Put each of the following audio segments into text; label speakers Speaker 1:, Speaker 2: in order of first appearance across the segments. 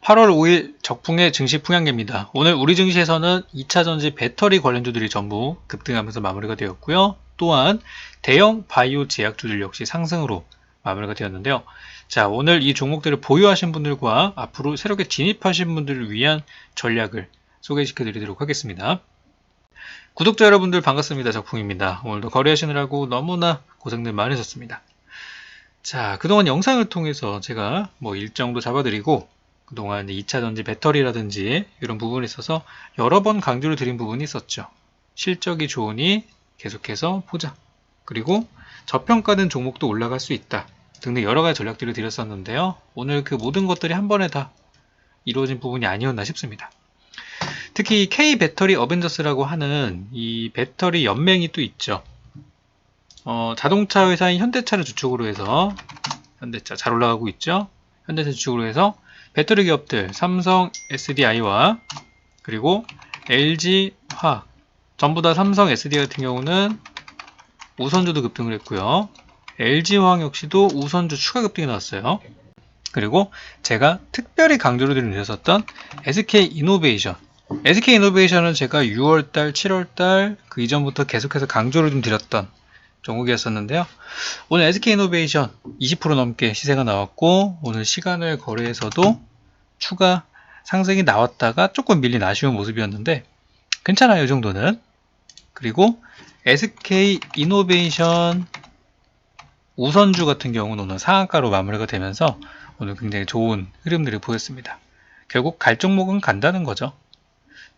Speaker 1: 8월 5일 적풍의 증시 풍향계입니다. 오늘 우리 증시에서는 2차전지 배터리 관련주들이 전부 급등하면서 마무리가 되었고요. 또한 대형 바이오 제약주들 역시 상승으로 마무리가 되었는데요. 자, 오늘 이 종목들을 보유하신 분들과 앞으로 새롭게 진입하신 분들을 위한 전략을 소개시켜 드리도록 하겠습니다. 구독자 여러분들 반갑습니다. 적풍입니다. 오늘도 거래하시느라고 너무나 고생들 많으셨습니다. 자, 그동안 영상을 통해서 제가 일정도 잡아드리고 그동안 2차전지 배터리라든지 이런 부분에 있어서 여러 번 강조를 드린 부분이 있었죠. 실적이 좋으니 계속해서 보자. 그리고 저평가된 종목도 올라갈 수 있다. 등등 여러 가지 전략들을 드렸었는데요. 오늘 그 모든 것들이 한 번에 다 이루어진 부분이 아니었나 싶습니다. 특히 K 배터리 어벤져스라고 하는 이 배터리 연맹이 또 있죠. 자동차 회사인 현대차를 주축으로 해서 현대차 잘 올라가고 있죠. 현대차 주축으로 해서 배터리 기업들 삼성 SDI와 그리고 LG화학 전부 다 삼성 SD 같은 경우는 우선주도 급등을 했고요. LG화학 역시도 우선주 추가 급등이 나왔어요. 그리고 제가 특별히 강조를 드렸었던 SK이노베이션 SK이노베이션은 제가 6월달, 7월달 그 이전부터 계속해서 강조를 좀 드렸던 종목이었었는데요. 오늘 SK이노베이션 20% 넘게 시세가 나왔고 오늘 시간을 거래해서도 추가 상승이 나왔다가 조금 밀린 아쉬운 모습이었는데 괜찮아요, 이 정도는. 그리고 SK이노베이션 우선주 같은 경우는 오늘 상한가로 마무리가 되면서 오늘 굉장히 좋은 흐름들을 보였습니다. 결국 갈 종목은 간다는 거죠.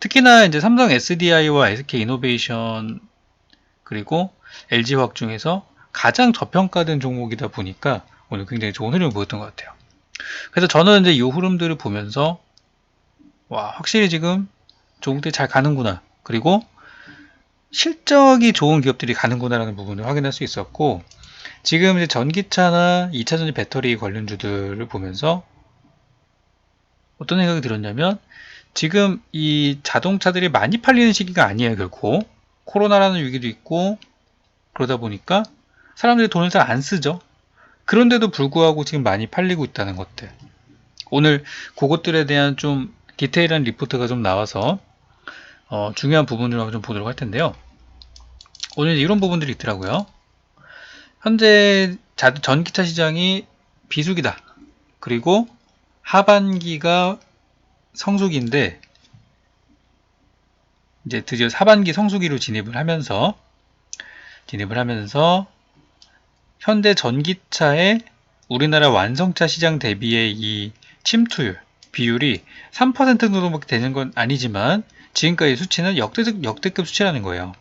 Speaker 1: 특히나 이제 삼성 SDI와 SK이노베이션 그리고 LG화학 중에서 가장 저평가된 종목이다 보니까 오늘 굉장히 좋은 흐름을 보였던 것 같아요. 그래서 저는 이제 이 흐름들을 보면서 와, 확실히 지금 종목들이 잘 가는구나. 그리고 실적이 좋은 기업들이 가는구나라는 부분을 확인할 수 있었고 지금 이제 전기차나 2차전지 배터리 관련주들을 보면서 어떤 생각이 들었냐면 지금 이 자동차들이 많이 팔리는 시기가 아니에요, 결코. 코로나라는 위기도 있고 그러다 보니까 사람들이 돈을 잘 안 쓰죠. 그런데도 불구하고 지금 많이 팔리고 있다는 것들. 오늘 그것들에 대한 좀 디테일한 리포트가 좀 나와서 중요한 부분을 한번 좀 보도록 할 텐데요. 오늘 이런 부분들이 있더라고요. 현재 전기차 시장이 비수기다. 그리고 하반기가 성수기인데 이제 드디어 하반기 성수기로 진입을 하면서 현대 전기차의 우리나라 완성차 시장 대비의 이 침투율 비율이 3% 정도밖에 되는 건 아니지만 지금까지 수치는 역대급 수치라는 거예요.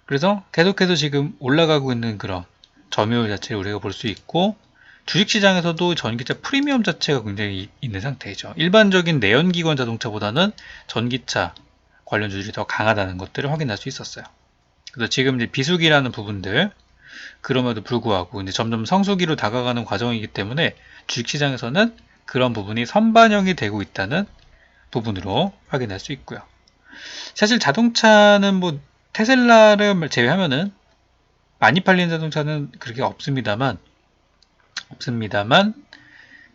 Speaker 1: 그래서 계속해서 지금 올라가고 있는 그런 점유율 자체를 우리가 볼 수 있고 주식시장에서도 전기차 프리미엄 자체가 굉장히 있는 상태이죠. 일반적인 내연기관 자동차보다는 전기차 관련주들이 더 강하다는 것들을 확인할 수 있었어요. 그래서 지금 이제 비수기라는 부분들 그럼에도 불구하고 이제 점점 성수기로 다가가는 과정이기 때문에 주식시장에서는 그런 부분이 선반영이 되고 있다는 부분으로 확인할 수 있고요. 사실 자동차는 테슬라를 제외하면은 많이 팔리는 자동차는 그렇게 없습니다만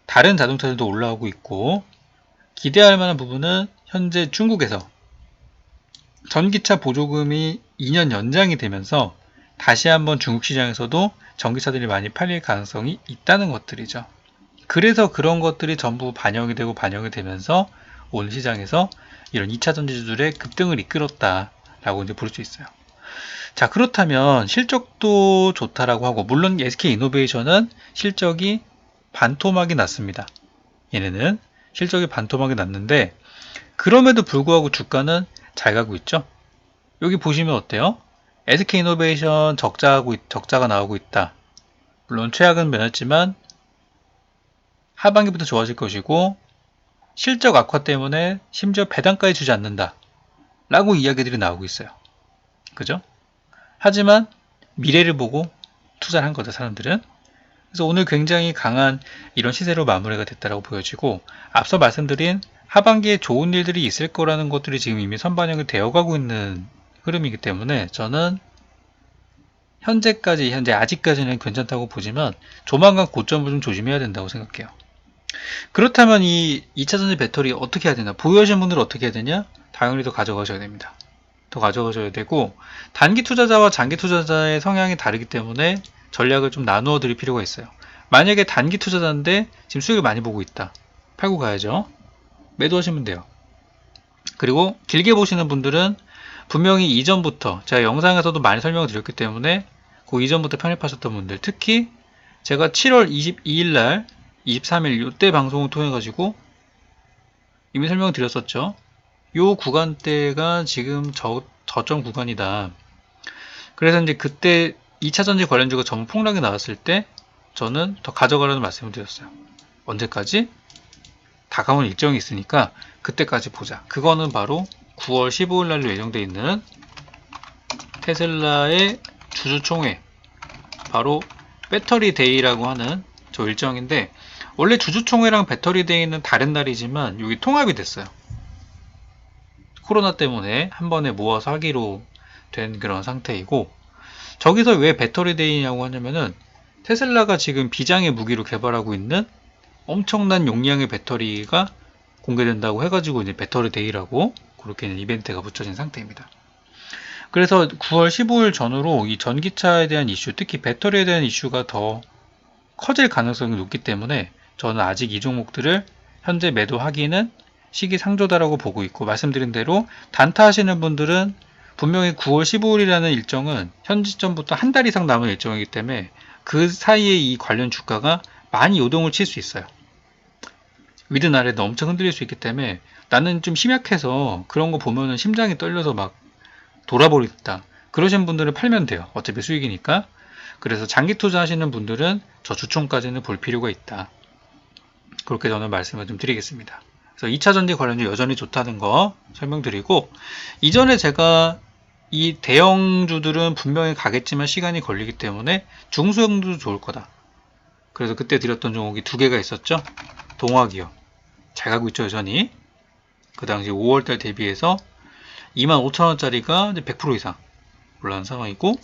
Speaker 1: 다른 자동차들도 올라오고 있고 기대할 만한 부분은 현재 중국에서 전기차 보조금이 2년 연장이 되면서 다시 한번 중국 시장에서도 전기차들이 많이 팔릴 가능성이 있다는 것들이죠. 그래서 그런 것들이 전부 반영이 되면서 오늘 시장에서 이런 2차 전지주들의 급등을 이끌었다라고 이제 볼 수 있어요. 자, 그렇다면 실적도 좋다라고 하고 물론 SK이노베이션은 실적이 반토막이 났습니다. 얘네는 실적이 반토막이 났는데 그럼에도 불구하고 주가는 잘 가고 있죠. 여기 보시면 어때요? SK이노베이션 적자가 나오고 있다. 물론 최악은 면했지만 하반기부터 좋아질 것이고 실적 악화 때문에 심지어 배당까지 주지 않는다 라고 이야기들이 나오고 있어요. 그죠? 하지만 미래를 보고 투자를 한 거죠, 사람들은. 그래서 오늘 굉장히 강한 이런 시세로 마무리가 됐다고 보여지고 앞서 말씀드린 하반기에 좋은 일들이 있을 거라는 것들이 지금 이미 선반영이 되어가고 있는 흐름이기 때문에 저는 현재 아직까지는 괜찮다고 보지만 조만간 고점을 좀 조심해야 된다고 생각해요. 그렇다면 이 2차전지 배터리 어떻게 해야 되나? 보유하신 분들은 어떻게 해야 되냐? 당연히 더 가져가셔야 됩니다. 더 가져가셔야 되고, 단기 투자자와 장기 투자자의 성향이 다르기 때문에 전략을 좀 나누어 드릴 필요가 있어요. 만약에 단기 투자자인데 지금 수익을 많이 보고 있다. 팔고 가야죠. 매도하시면 돼요. 그리고 길게 보시는 분들은 분명히 이전부터 제가 영상에서도 많이 설명을 드렸기 때문에 그 이전부터 편입하셨던 분들, 특히 제가 7월 22일 날 23일 이때 방송을 통해 가지고 이미 설명을 드렸었죠. 요 구간대가 지금 저점 구간이다. 그래서 이제 그때 2차전지 관련주가 전부 폭락이 나왔을 때 저는 더 가져가라는 말씀을 드렸어요. 언제까지? 다가온 일정이 있으니까 그때까지 보자. 그거는 바로 9월 15일 날로 예정되어 있는 테슬라의 주주총회, 바로 배터리 데이라고 하는 저 일정인데, 원래 주주총회랑 배터리 데이는 다른 날이지만 여기 통합이 됐어요. 코로나 때문에 한 번에 모아서 하기로 된 그런 상태이고, 저기서 왜 배터리 데이냐고 하냐면은 테슬라가 지금 비장의 무기로 개발하고 있는 엄청난 용량의 배터리가 공개된다고 해가지고 이제 배터리 데이라고 그렇게 이벤트가 붙여진 상태입니다. 그래서 9월 15일 전후로 이 전기차에 대한 이슈, 특히 배터리에 대한 이슈가 더 커질 가능성이 높기 때문에 저는 아직 이 종목들을 현재 매도하기는 시기상조다라고 보고 있고, 말씀드린 대로 단타 하시는 분들은 분명히 9월 15일이라는 일정은 현지점부터 한 달 이상 남은 일정이기 때문에 그 사이에 이 관련 주가가 많이 요동을 칠 수 있어요. 위드 아래도 엄청 흔들릴 수 있기 때문에 나는 좀 심약해서 그런 거 보면은 심장이 떨려서 막 돌아버리겠다, 그러신 분들은 팔면 돼요. 어차피 수익이니까. 그래서 장기 투자 하시는 분들은 저 주총까지는 볼 필요가 있다. 그렇게 저는 말씀을 좀 드리겠습니다. 그래서 2차전지 관련주 여전히 좋다는 거 설명드리고, 이전에 제가 이 대형주들은 분명히 가겠지만 시간이 걸리기 때문에 중소형주도 좋을 거다. 그래서 그때 드렸던 종목이 두 개가 있었죠. 동화기업 잘 가고 있죠, 여전히. 그 당시 5월달 대비해서 25,000원짜리가 100% 이상 올라온 상황이고,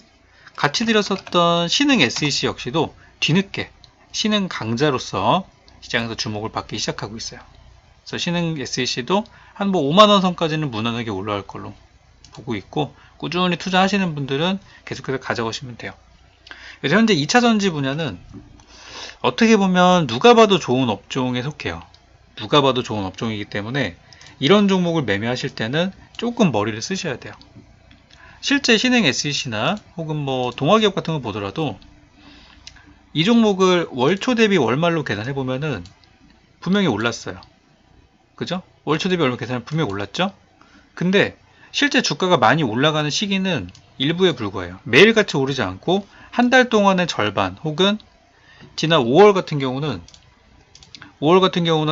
Speaker 1: 같이 드렸었던 신흥 SEC 역시도 뒤늦게 신흥 강자로서 시장에서 주목을 받기 시작하고 있어요. 그래서 신흥 SEC도 한 5만원 선까지는 무난하게 올라갈 걸로 보고 있고, 꾸준히 투자하시는 분들은 계속해서 가져가시면 돼요. 그래서 현재 2차전지 분야는 어떻게 보면 누가 봐도 좋은 업종에 속해요. 누가 봐도 좋은 업종이기 때문에 이런 종목을 매매하실 때는 조금 머리를 쓰셔야 돼요. 실제 신흥 SEC나 혹은 뭐 동화기업 같은 거 보더라도 이 종목을 월초 대비 월말로 계산해 보면은 분명히 올랐어요. 그죠? 월초 대비 월말 계산하면 분명히 올랐죠? 근데 실제 주가가 많이 올라가는 시기는 일부에 불과해요. 매일같이 오르지 않고 한 달 동안의 절반, 혹은 지난 5월 같은 경우는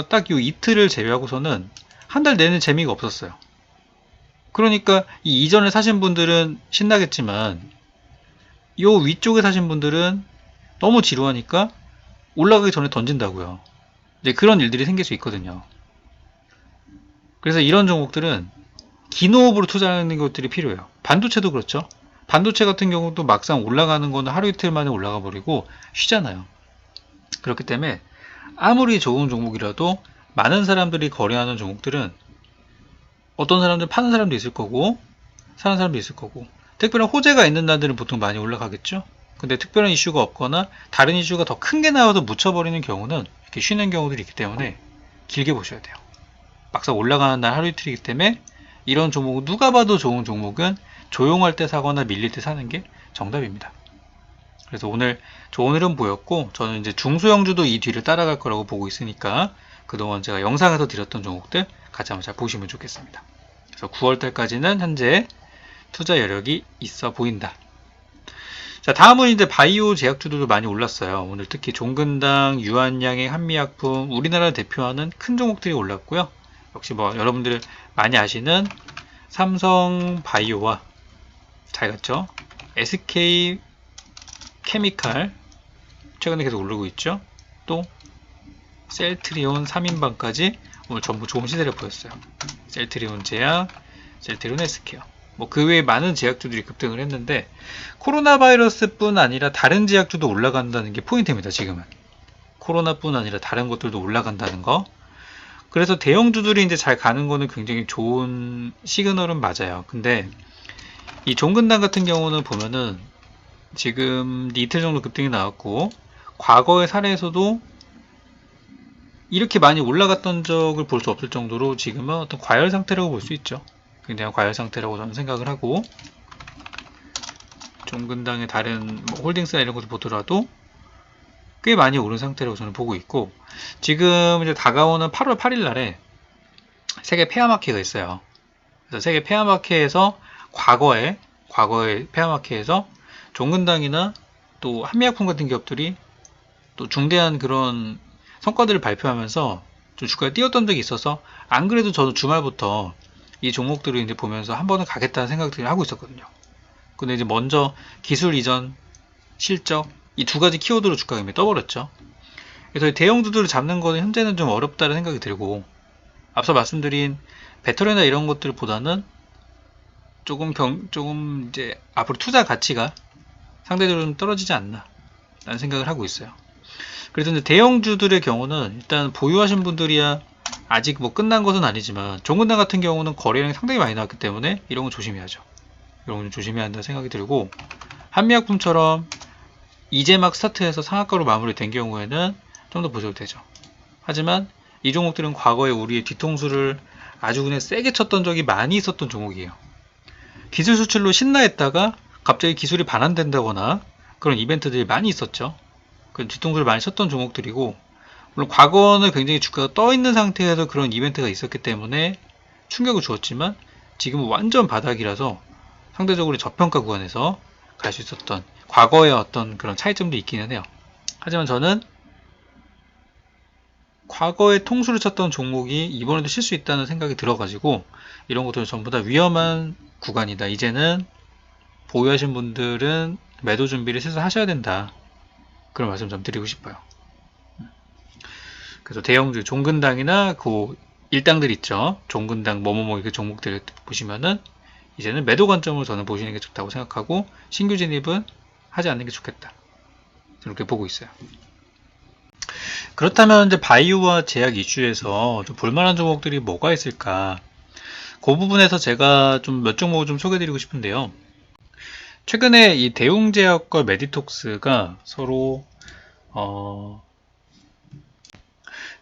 Speaker 1: 딱 이 이틀을 제외하고서는 한 달 내내 재미가 없었어요. 그러니까 이 이전에 사신 분들은 신나겠지만 요 위쪽에 사신 분들은 너무 지루하니까 올라가기 전에 던진다고요. 이제 그런 일들이 생길 수 있거든요. 그래서 이런 종목들은 긴 호흡으로 투자하는 것들이 필요해요. 반도체도 그렇죠. 반도체 같은 경우도 막상 올라가는 거는 하루 이틀 만에 올라가 버리고 쉬잖아요. 그렇기 때문에 아무리 좋은 종목이라도 많은 사람들이 거래하는 종목들은 어떤 사람들은 파는 사람도 있을 거고 사는 사람도 있을 거고, 특별한 호재가 있는 날들은 보통 많이 올라가겠죠. 근데 특별한 이슈가 없거나 다른 이슈가 더 큰 게 나와서 묻혀버리는 경우는 이렇게 쉬는 경우들이 있기 때문에 길게 보셔야 돼요. 막상 올라가는 날 하루 이틀이기 때문에 이런 종목은, 누가 봐도 좋은 종목은 조용할 때 사거나 밀릴 때 사는 게 정답입니다. 그래서 오늘 좋은 흐름 보였고, 저는 이제 중소형주도 이 뒤를 따라갈 거라고 보고 있으니까 그동안 제가 영상에서 드렸던 종목들 같이 한번 잘 보시면 좋겠습니다. 그래서 9월달까지는 현재 투자 여력이 있어 보인다. 자, 다음은 이제 바이오 제약주들도 많이 올랐어요. 오늘 특히 종근당, 유한양행, 한미약품, 우리나라를 대표하는 큰 종목들이 올랐고요. 역시 뭐 여러분들 많이 아시는 삼성바이오와 잘 갔죠. SK 케미칼 최근에 계속 오르고 있죠. 또 셀트리온 3인방까지 오늘 전부 좋은 시세를 보였어요. 셀트리온 제약, 셀트리온 헬스케어, 뭐 그 외에 많은 제약주들이 급등을 했는데, 코로나 바이러스뿐 아니라 다른 제약주도 올라간다는 게 포인트입니다. 지금은 코로나뿐 아니라 다른 것들도 올라간다는 거. 그래서 대형주들이 이제 잘 가는 거는 굉장히 좋은 시그널은 맞아요. 근데 이 종근당 같은 경우는 보면은 지금 이틀 정도 급등이 나왔고, 과거의 사례에서도 이렇게 많이 올라갔던 적을 볼 수 없을 정도로 지금은 어떤 과열 상태라고 볼 수 있죠. 굉장히 과열 상태라고 저는 생각을 하고, 종근당의 다른 뭐 홀딩스나 이런 것을 보더라도 꽤 많이 오른 상태라고 저는 보고 있고, 지금 이제 다가오는 8월 8일 날에 세계 폐암학회가 있어요. 그래서 세계 폐암학회에서 과거의 폐암학회에서 종근당이나 또 한미약품 같은 기업들이 또 중대한 그런 성과들을 발표하면서 좀 주가가 뛰었던 적이 있어서, 안 그래도 저도 주말부터 이 종목들을 이제 보면서 한 번은 가겠다는 생각들을 하고 있었거든요. 근데 이제 먼저 기술 이전, 실적, 이 두 가지 키워드로 주가가 이미 떠버렸죠. 그래서 대형주들을 잡는 거는 현재는 좀 어렵다는 생각이 들고, 앞서 말씀드린 배터리나 이런 것들보다는 조금 이제 앞으로 투자 가치가 상대적으로 좀 떨어지지 않나 라는 생각을 하고 있어요. 그래서 이제 대형주들의 경우는 일단 보유하신 분들이야 아직 뭐 끝난 것은 아니지만, 종근당 같은 경우는 거래량이 상당히 많이 나왔기 때문에 이런 건 조심해야죠. 이런 건 조심해야 한다는 생각이 들고, 한미약품처럼 이제 막 스타트해서 상한가로 마무리된 경우에는 좀 더 보셔도 되죠. 하지만 이 종목들은 과거에 우리의 뒤통수를 아주 그냥 세게 쳤던 적이 많이 있었던 종목이에요. 기술 수출로 신나했다가 갑자기 기술이 반환된다거나 그런 이벤트들이 많이 있었죠. 그 뒤통수를 많이 쳤던 종목들이고, 물론 과거는 굉장히 주가가 떠 있는 상태에서 그런 이벤트가 있었기 때문에 충격을 주었지만, 지금은 완전 바닥이라서 상대적으로 저평가 구간에서 갈 수 있었던 과거의 어떤 그런 차이점도 있기는 해요. 하지만 저는 과거에 통수를 쳤던 종목이 이번에도 칠 수 있다는 생각이 들어가지고, 이런 것들은 전부 다 위험한 구간이다. 이제는 보유하신 분들은 매도 준비를 슬슬 하셔야 된다. 그런 말씀 좀 드리고 싶어요. 그래서 대형주, 종근당이나 그 일당들 있죠. 종근당, 뭐뭐뭐 그 종목들을 보시면은 이제는 매도 관점으로 저는 보시는 게 좋다고 생각하고, 신규 진입은 하지 않는 게 좋겠다. 이렇게 보고 있어요. 그렇다면 이제 바이오와 제약 이슈에서 좀 볼만한 종목들이 뭐가 있을까? 그 부분에서 제가 좀 몇 종목을 좀 소개드리고 싶은데요. 최근에 이 대웅제약과 메디톡스가 서로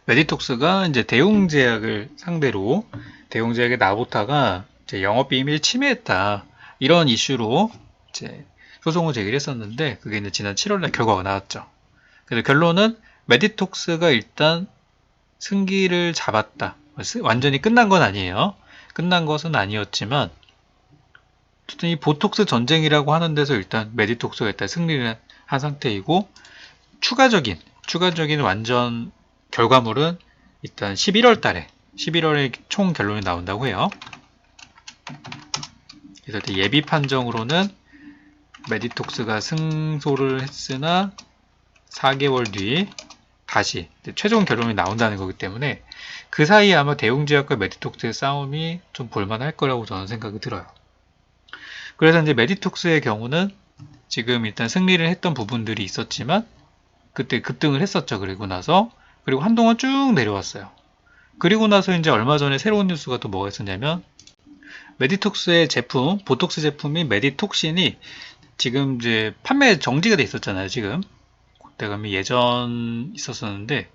Speaker 1: 메디톡스가 이제 대웅제약을 상대로 대웅제약의 나보타가 이제 영업비밀 침해했다, 이런 이슈로 이제 소송을 제기했었는데, 그게 이제 지난 7월날 결과가 나왔죠. 그래서 결론은 메디톡스가 일단 승기를 잡았다. 완전히 끝난 건 아니에요. 끝난 것은 아니었지만, 어쨌든 이 보톡스 전쟁이라고 하는 데서 일단 메디톡스가 일단 승리를 한 상태이고, 추가적인 완전 결과물은 일단 11월에 총 결론이 나온다고 해요. 그래서 예비 판정으로는 메디톡스가 승소를 했으나 4개월 뒤 다시 최종 결론이 나온다는 거기 때문에, 그 사이에 아마 대웅제약과 메디톡스의 싸움이 좀 볼만할 거라고 저는 생각이 들어요. 그래서 이제 메디톡스의 경우는 지금 일단 승리를 했던 부분들이 있었지만, 그때 급등을 했었죠. 그리고 한동안 쭉 내려왔어요. 그리고 나서 이제 얼마 전에 새로운 뉴스가 또 뭐가 있었냐면, 메디톡스의 제품, 보톡스 제품인 메디톡신이 지금 이제 판매 정지가 돼 있었잖아요. 지금 그때가 예전 있었었는데,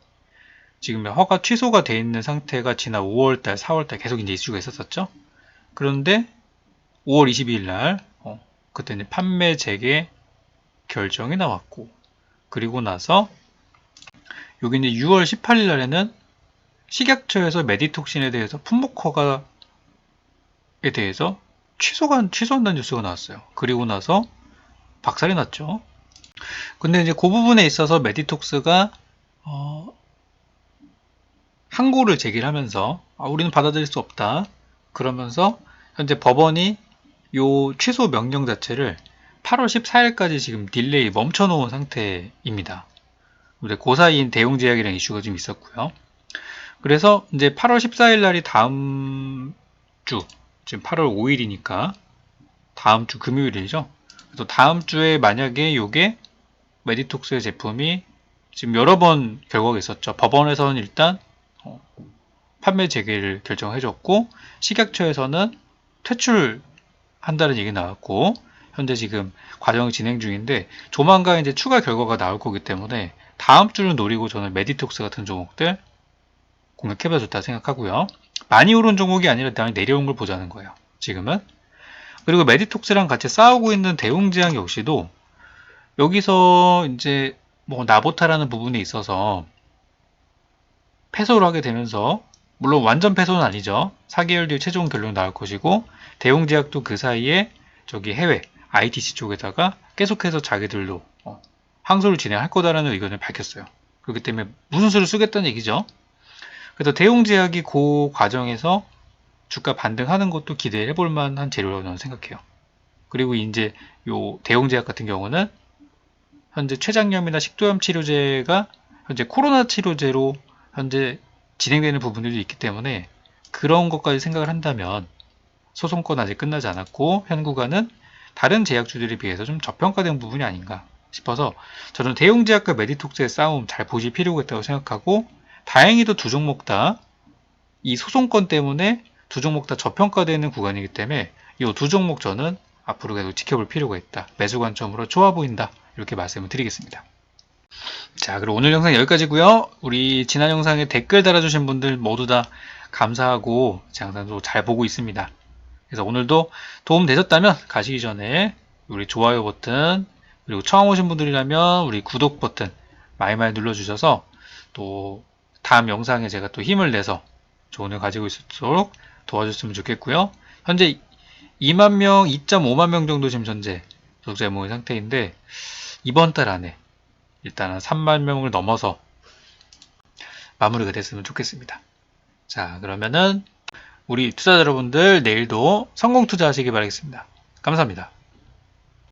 Speaker 1: 지금 허가 취소가 돼 있는 상태가 지난 5월달, 4월달 계속 이제 이슈가 있었었죠. 그런데 5월 22일 날 그때 이제 판매 재개 결정이 나왔고, 그리고 나서 여기 이제 6월 18일 날에는 식약처에서 메디톡신에 대해서 품목 허가에 대해서 취소한다는 뉴스가 나왔어요. 그리고 나서 박살이 났죠. 근데 이제 그 부분에 있어서 메디톡스가 항고를 제기를 하면서, 우리는 받아들일 수 없다, 그러면서 현재 법원이 요 취소 명령 자체를 8월 14일까지 지금 딜레이 멈춰놓은 상태입니다. 근데 그 사이인 대웅제약이라는 이슈가 좀 있었고요. 그래서 이제 8월 14일 날이 다음 주, 지금 8월 5일이니까 다음 주 금요일이죠. 그래서 다음 주에 만약에 요게 메디톡스의 제품이 지금 여러 번 결과가 있었죠. 법원에서는 일단 판매 재개를 결정해줬고, 식약처에서는 퇴출한다는 얘기 나왔고, 현재 지금 과정이 진행 중인데 조만간 이제 추가 결과가 나올 거기 때문에 다음 주를 노리고 저는 메디톡스 같은 종목들 공략해봐도 좋다 생각하고요. 많이 오른 종목이 아니라 그냥 내려온 걸 보자는 거예요. 지금은. 그리고 메디톡스랑 같이 싸우고 있는 대웅제약 역시도 여기서 이제 뭐 나보타라는 부분에 있어서 패소를 하게 되면서, 물론 완전 패소는 아니죠. 4개월 뒤에 최종 결론 나올 것이고, 대웅제약도 그 사이에 저기 해외 ITC 쪽에다가 계속해서 자기들도 항소를 진행할 거다라는 의견을 밝혔어요. 그렇기 때문에 무슨 수를 쓰겠다는 얘기죠. 그래서 대웅제약이 그 과정에서 주가 반등하는 것도 기대해 볼 만한 재료라고 저는 생각해요. 그리고 이제 요 대웅제약 같은 경우는 현재 췌장염이나 식도염 치료제가 현재 코로나 치료제로 현재 진행되는 부분들도 있기 때문에 그런 것까지 생각을 한다면 소송권 아직 끝나지 않았고 현 구간은 다른 제약주들에 비해서 좀 저평가된 부분이 아닌가 싶어서 저는 대웅제약과 메디톡스의 싸움 잘 보실 필요가 있다고 생각하고, 다행히도 두 종목 다 이 소송권 때문에 두 종목 다 저평가되는 구간이기 때문에 이 두 종목 저는 앞으로 계속 지켜볼 필요가 있다. 매수 관점으로 좋아 보인다. 이렇게 말씀을 드리겠습니다. 자, 그럼 오늘 영상 여기까지고요. 우리 지난 영상에 댓글 달아주신 분들 모두 다 감사하고 제 영상도 잘 보고 있습니다. 그래서 오늘도 도움 되셨다면 가시기 전에 우리 좋아요 버튼, 그리고 처음 오신 분들이라면 우리 구독 버튼 많이 눌러주셔서 또 다음 영상에 제가 또 힘을 내서 좋은 일 가지고 있도록 도와줬으면 좋겠고요. 현재 2만 명, 2.5만 명 정도 지금 현재 구독자 모인 상태인데 이번 달 안에 일단은 3만 명을 넘어서 마무리가 됐으면 좋겠습니다. 자, 그러면은 우리 투자자 여러분들 내일도 성공 투자하시기 바라겠습니다. 감사합니다.